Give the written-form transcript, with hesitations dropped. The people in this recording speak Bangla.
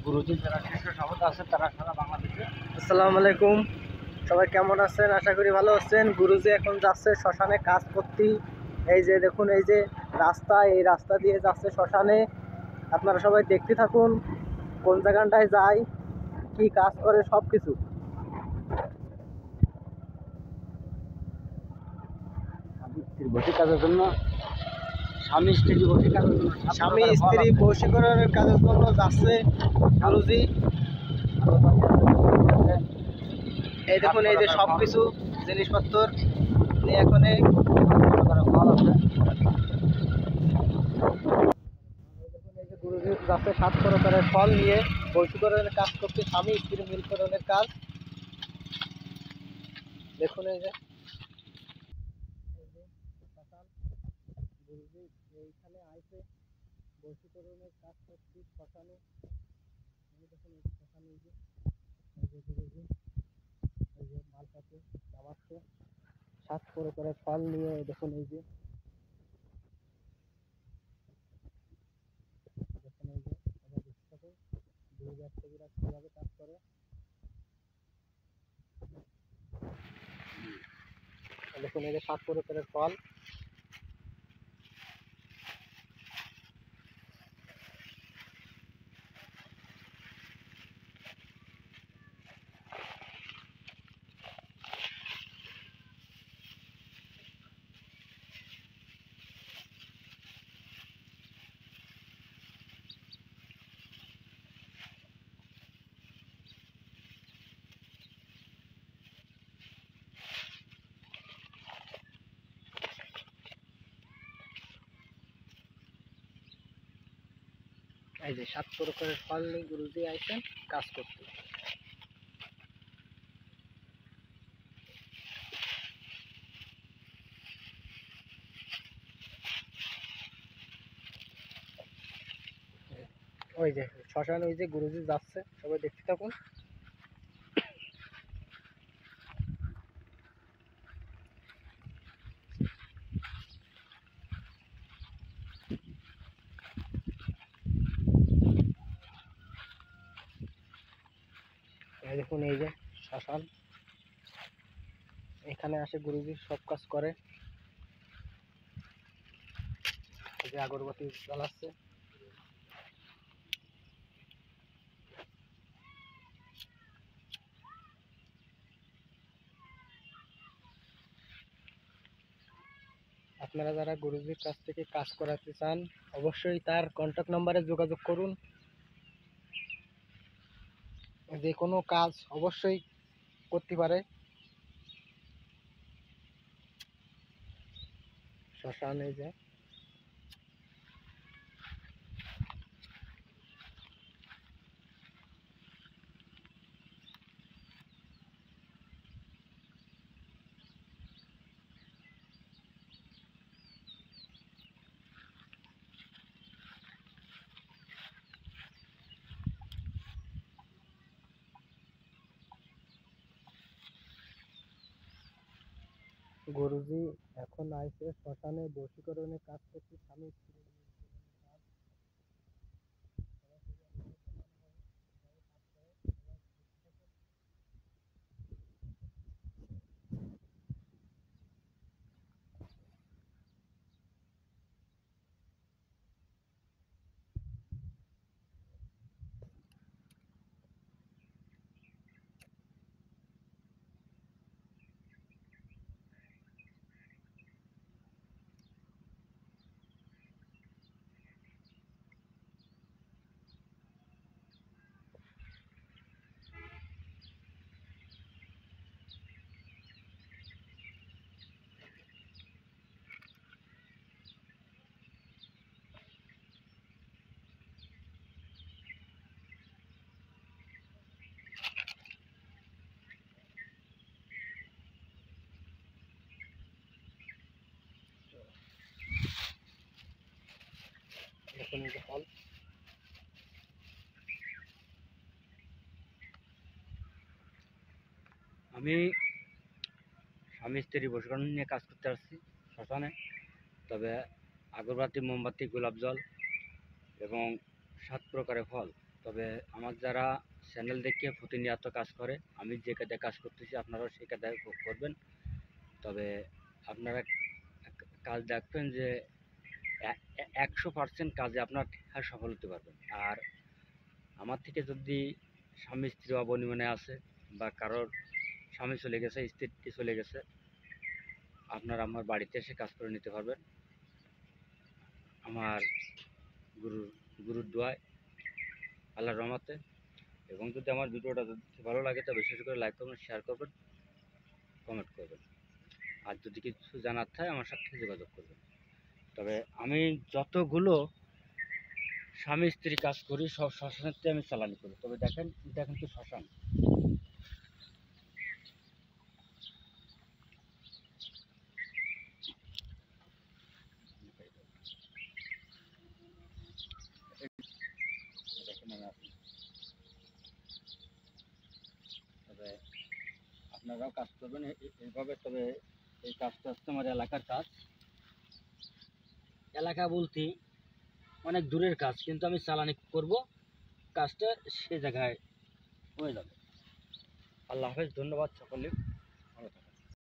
গুরুজি যারা শীর্ষ সভ্যতা আছে তারা সারা বাংলাদেশে। আসসালামু আলাইকুম, সবাই কেমন আছেন? আশা করি ভালো আছেন। গুরুজি এখন যাচ্ছে শ্মশানে কাজ করতে। এই যে দেখুন, এই যে রাস্তা, এই রাস্তা দিয়ে যাচ্ছে শ্মশানে। আপনারা সবাই দেখতে থাকুন কোন জায়গাটায় যায়, কি কাজ করে, সব কিছু। বসে কাজের জন্য স্বামী স্ত্রী বসে কাজের জন্য স্বামী স্ত্রী বশীকরণের কাজের জন্য যাচ্ছে গুরুজি। এই দেখুন, এই যে সব কিছু জিনিসপত্র নিয়ে এখন গুরুজি যাচ্ছে 7 প্রকারের ফল নিয়ে বশীকরণের কাজ করতে, স্বামী স্ত্রী মিলকরণের কাজ। দেখুন, এই যে গুরুজি এইখানে আইসে বশীকরণের কাজ করতে শ্মশানে। দেখুন এই শ্মশানে, এই যে গুরুজি এই যে মাল পাতে নামাচ্ছে 7 প্রকারের ফল নিয়ে। দেখুন এই যে দেখুন, এই যে আমরা দেখতে থাকুন গুরুজি আজকেরা কিভাবে কাজ করে। দেখুন এই যে 7 প্রকারের ফল। এই যে 7 প্রকারের ফল নিয়ে গুরুজি আইছেন কাজ করতে। ওই যে শ্মশান, ওই যে গুরুজি যাচ্ছে, সবাই দেখতে থাকুন। এই দেখুন, এই যে শ্মশান, এখানে আসে গুরুজি সব কাজ করে। এই যে আগরবাতি জ্বালাচ্ছে। আপনারা যারা গুরুজির কাছ থেকে কাজ করাতে চান, অবশ্যই তার কন্ট্যাক্ট নাম্বারে যোগাযোগ করুন। যে কোনো কাজ অবশ্যই করতে পারে। শ্মশান, এই যে গুরুজি এখন আইছে শ্মশানে বশীকরণের কাজ করতে, স্বামী স্ত্রী। দেখুন এই যে ফল। আমি স্বামী স্ত্রী বশীকরণ নিয়ে কাজ করতে আসছি শ্মশানে। তবে আগরবাতি, মোমবাতি, গোলাপ জল এবং 7 প্রকারের ফল তবে আমার যারা চ্যানেল দেখে প্রতিনিয়ত কাজ করে, আমি যে কাজে কাজ করতেছি আপনারাও সেই কাজে করবেন। তবে আপনারা কাজ দেখবেন যে 100% কাজে আপনার সফল হতে পারবেন। আর আমার থেকে যদি স্বামী স্ত্রী অবনিমনে আছে বা কারোর স্বামী চলে গেছে, স্ত্রী চলে গেছে, আপনারা আমার বাড়িতে এসে কাজ করে নিতে পারবেন আমার গুরুর দোয়ায়, আল্লাহর রহমতে। এবং যদি আমার ভিডিওটা যদি ভালো লাগে তবে বিশেষ করে লাইক করবেন, শেয়ার করবেন, কমেন্ট করবেন। আর যদি কিছু জানার থাকে আমার সাথে যোগাযোগ করবেন। তবে আমি যতগুলো স্বামী স্ত্রী কাজ করি সব শ্মশানেতে আমি চালানি করি। তবে দেখেন এটা কিন্তু শ্মশান। দেখেন আমি আছি। তবে আপনারাও কাজ করবেন এইভাবে। তবে এই কাজটা হচ্ছে আমার এলাকার কাজ। এলাকা বলতে অনেক দূরের কাজ, কিন্তু আমি চালানি করব, কাজটা সে জায়গায় হয়ে যাবে। আল্লাহ হাফেজ, ধন্যবাদ সকলে।